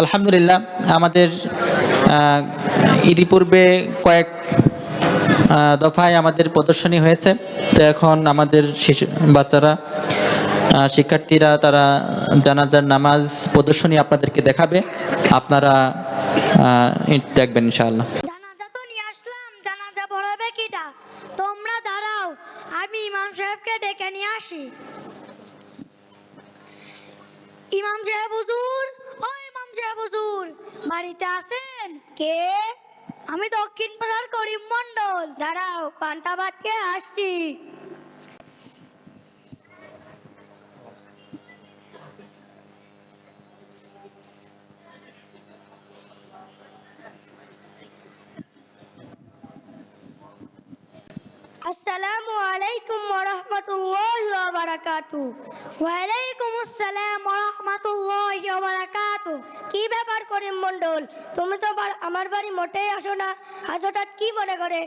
আলহামদুলিল্লাহ আমাদের ইতিপূর্বে কয়েক দফায় আমাদের প্রদর্শনী হয়েছে। তো এখন আমাদের শিশু বাচ্চারা শিক্ষার্থীরা তারা জানাজার নামাজ প্রদর্শনী আপনাদেরকে দেখাবে, আপনারা দেখবেন ইনশাআল্লাহ। জানাজা তো নিয়ে আসলাম, জানাজা পড়াবে কিটা? তোমরা দাঁড়াও, আমি ইমাম সাহেবকে ডেকে নিয়ে আসি। ইমাম সাহেব হুজুর, ও ইমাম সাহেব হুজুর, বাড়িতে আছেন? কে? আমি দক্ষিণ পাড়ার করিম মন্ডল। দাঁড়াও, পান্তা ভাত খেয়ে আসছি। আসসালামু আলাইকুম ওয়া রাহমাতুল্লাহি ওয়া বারাকাতুহু। ওয়া আলাইকুম আসসালাম ওয়া রাহমাতুল্লাহি ওয়া বারাকাতুহু। কি ব্যাপার করিম মন্ডল, তুমি তো আমার বাড়ি মোটেই আসো না, আজ হঠাৎ কি মনে করে?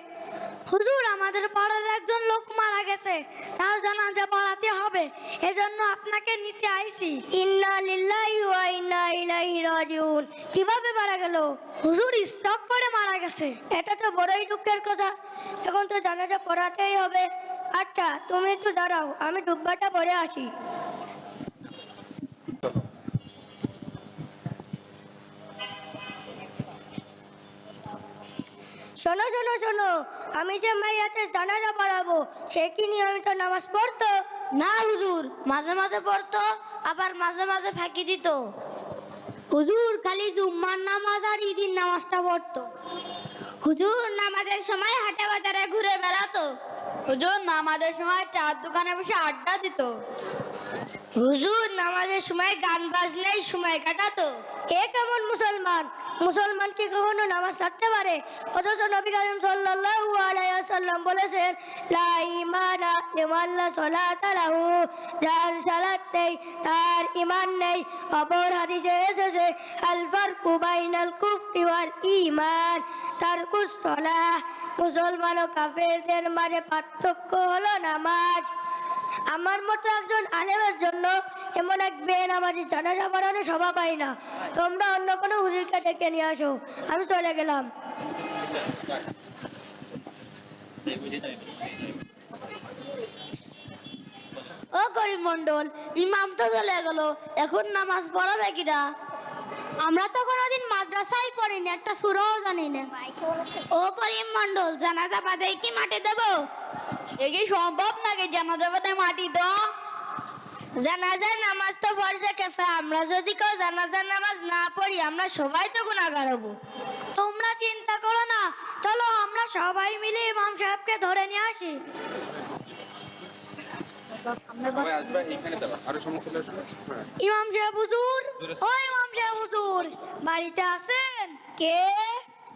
হুজুর, আমাদের পাড়ার একজন লোক মারা গেছে, তার জানাজা পড়াতে হবে, এজন্য আপনাকে নিতে আইছি। ইন্না লিল্লাহি ওয়া ইন্না ইলাইহি রাজিউন। কিভাবে মারা গেল? হুজুর, স্ট্রোক করে মারা গেছে। এটা তো বড়ই দুঃখের কথা, এখন তো জানাজা পড়াতেই হবে। আচ্ছা, তুমি একটু দাঁড়াও, আমি ডুব্বাটা পরে আসি। শোনো শোনো শোনো, আমি যে মাইয়াতে জানাজা পড়াবো, সে কি নিয়মিত নামাজ পড়তো? না হুজুর, মাঝে মাঝে পড়তো, আবার মাঝে মাঝে ফাঁকি দিত। হুজুর, খালি জুম্মার নামাজ আর ঈদের নামাজটা পড়তো। হুজুর, নামাজের সময় হাটে বাজারে ঘুরে বেড়াতো। হুজুর, নামাজের সময় চার দোকানে বসে আড্ডা দিত। হুজুর, নামাজের সময় গান বাজনায় সময় কাটাতো। এ কেমন মুসলমান? মুসলমান কি কখনো নামাজ ছাড়তে পারে? অথচ নবী করিম সাল্লাল্লাহু আলাইহি ওয়াসাল্লাম বলেছেন, লা ঈমানা লিমান লা সালাতা লাহু, যার সালাত নেই তার ঈমান নেই। অপর হাদিসে এসেছে, আল ফারকু বাইনাল কুফরি ওয়াল ঈমান তারকুস সালাহ। মুসলমান ও কাফেরদের মাঝে পার্থক্য হলো নামাজ। আমার মতো একজন আলেমের জন্য এমন এক বেনামাজি জানাজা পড়ানো শোভা পাই না। তোমরা অন্য কোনো হুজুরকে ডেকে নিয়ে আসো, আমি চলে গেলাম। ও করিম মন্ডল, ইমাম তো চলে গেল, এখন নামাজ পড়াবে কিরা? আমরা তো কোনোদিন মাদ্রাসায় পড়িনি, একটা সূরাও জানি না। ও করিম মন্ডল, জানাজা বাদে কি মাটি দেব? এ কি সম্ভব নাকি জানাজা বাদে মাটি দাও? জানাজার নামাজ তো ফরজে কিফায়া, আমরা যদি কেউ জানাজার নামাজ না পড়ি, আমরা সবাই তো গুনাহগার হব। তোমরা চিন্তা করো না, চলো আমরা সবাই মিলে ইমাম সাহেবকে ধরে নিয়ে আসি। ইমাম সাহেব হুজুর, ও ইমাম সাহেব হুজুর, বাড়িতে আছেন? কে?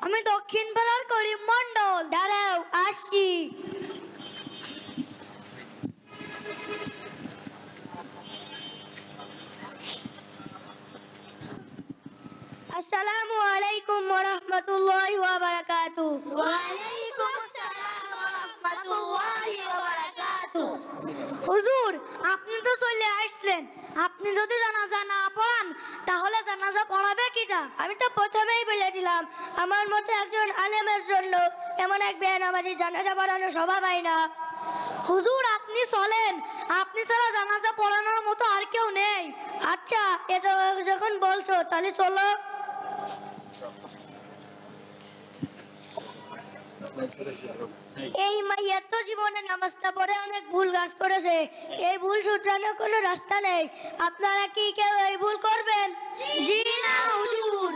আমি দক্ষিণ পাড়ার করিম মন্ডল। দাঁড়াও, আসছি। আসসালামু আলাইকুম ওয়া রাহমাতুল্লাহি ওয়া বারাকাতুহু। ওয়া আলাইকুম আসসালাম ওয়া রাহমাতুল্লাহি ওয়া বারাকাতুহু। হুজুর, আপনি তো চলে আসলেন, আপনি যদি জানাজা না পড়ান তাহলে জানাজা পড়াবে কিটা? আমি তো প্রথমেই বলে দিলাম, আমার মতো একজন আলেমের জন্য এমন এক বেনামাজি জানাজা পড়ানো শোভা পায় না। হুজুর, আপনি চলেন, আপনি ছাড়া জানাজা পড়ানোর মতো আর কেউ নেই। আচ্ছা, এটা যখন বলছো তাহলে চলো। এই মাইয়া তো জীবনে নামাজটা পড়ে অনেক ভুল কাজ করেছে, এই ভুল শুধরানোর কোনো রাস্তা নেই। আপনারা কি কেউ এই ভুল করবেন? জি না হুজুর।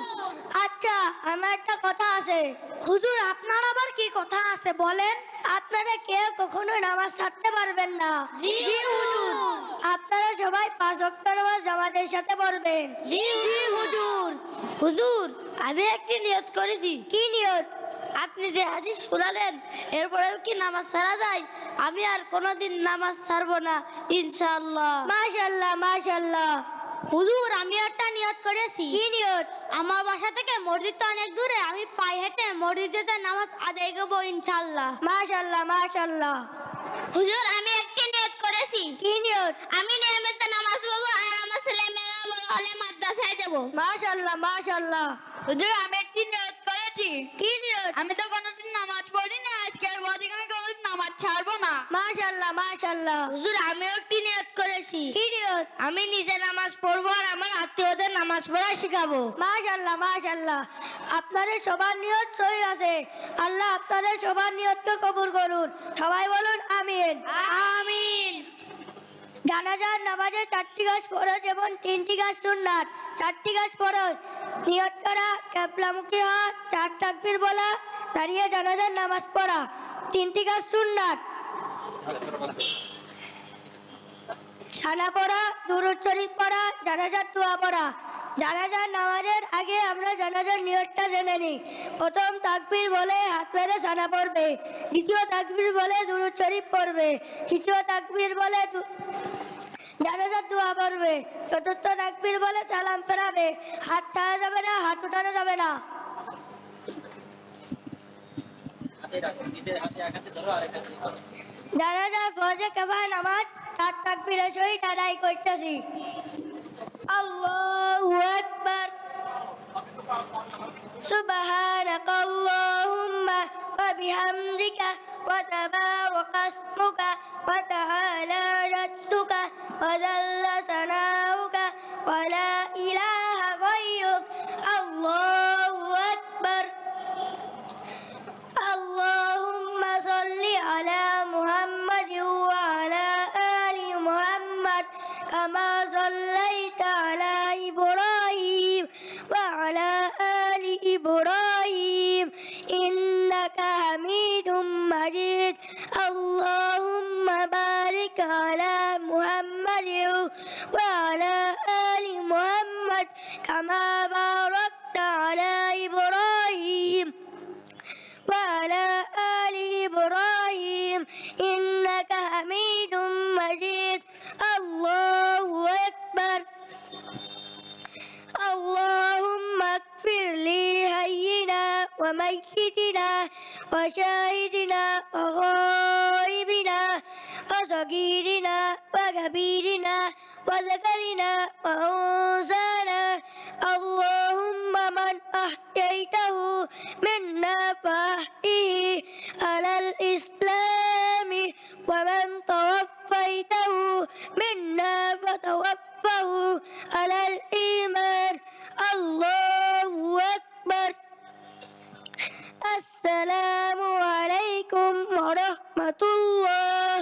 আচ্ছা, আমার একটা কথা আছে। হুজুর, আপনার আবার কি কথা আছে বলেন? আপনারা কেউ কখনো নামাজ ছাড়তে পারবেন না। জি হুজুর। আপনারা সবাই 5 ওয়াক্ত নামাজ জামাতের সাথে পড়বেন। জি হুজুর। হুজুর, আমি একটি নিয়ত করেছি। কি নিয়ত? আপনি যে হাদিস শোনালেন, এরপরেও কি নামাজ ছাড়া যায়? আমি আর কোনোদিন নামাজ ছাড়বো না ইনশাআল্লাহ। মাশাআল্লাহ মাশাআল্লাহ। হুজুর, আমি একটা নিয়ত করেছি। কি নিয়ত? আমার বাসা থেকে মসজিদ তো অনেক দূরে, আমি পায়ে হেঁটে মসজিদে নামাজ আদায় করবো ইনশাআল্লাহ। মাশাআল্লাহ মাশাআল্লাহ। হুজুর, আমি একটা নিয়ত করেছি। কি নিয়ত? আমি নিয়মিত নামাজ পড়বো আর আমার ছেলে মেয়েরা বড় হলে মাদ্রাসায় দেব। মাশাআল্লাহ মাশাআল্লাহ। হুজুর আমি একটি নিয়ত করেছি। কি নিয়ত? আমি তো কোনোদিন নামাজ পড়ি না, আজকের পর থেকে আমি কোনোদিন নামাজ ছাড়বো না। মাশাআল্লাহ মাশাআল্লাহ। হুজুর আমিও একটি নিয়ত করেছি। কি নিয়ত? আমি নিজে নামাজ পড়বো আর আমার আত্মীয়দের নামাজ পড়া শেখাবো। মাশাআল্লাহ মাশাআল্লাহ। আপনাদের সবার নিয়ত সহিহ আছে। আল্লাহ আপনাদের সবার নিয়তকে কবুল করুন। সবাই বলুন আমিন। আমিন। জানাজার নামাজে 4টি কাজ ফরজ এবং 3টি কাজ সুন্নাত। 4টি কাজ ফরজ: নিয়ত করা, কিবলামুখী হওয়া, 4 তাকবীর বলা, দাঁড়িয়ে জানাজার নামাজ পড়া। 3টি কাজ সুন্নাত: সানা পড়া, দুরূদ শরীফ পড়া, জানাজার দোয়া পড়া। জানাজার নামাজের আগে আমরা জানাজার নিয়তটা জেনে নিই। প্রথম তাকবীর বলে হাত মেরে সানা পড়বে, দ্বিতীয় তাকবীর বলে দুরূদ শরীফ পড়বে, তৃতীয় তাকবীর বলে জানাজার দোয়া পড়বে, চতুর্থ তাকবীর বলে সালাম ফেরাবে। হাত ছাড়া যাবে না, হাত উঠানো যাবে না। জানাজার ফরজে কিফায়া নামাজ 4 তাকবীরের সহিত আদায় করতেছি। আল্লাহু আকবার। سبحانك اللهم وبحمدك وتبارك اسمك وتعالى جدك وجل ثناؤك ولا إله غيرك. الله أكبر. اللهم صل على محمد وعلى آل محمد كما صليت على إبراهيم وعلى آل إبراهيم إنك حميد مجيد. اللهم بارك على محمد وعلى آل محمد كما باركت على إبراهيم وعلى آل إبراهيم إنك حميد مجيد. الله أكبر. اللهم اغفر لي حينا وميتنا وشاهدنا وغائبنا وصغيرنا وكبيرنا وذكرنا وأنثانا. اللهم من أحييته منا فأحيه على الإسلام ومن توفيته منا فتوفه على الإيمان. الله أكبر. السلام عليكم ورحمة الله.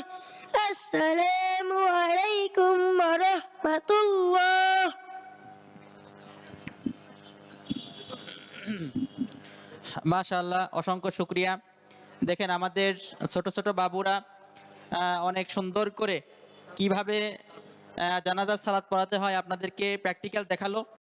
السلام عليكم ورحمة الله. মাশাআল্লাহ, অসংখ্য শুকরিয়া। দেখেন আমাদের ছোট ছোট বাবুরা অনেক সুন্দর করে কিভাবে জানাজার সালাত পড়াতে হয় আপনাদেরকে প্র্যাকটিক্যাল দেখালো।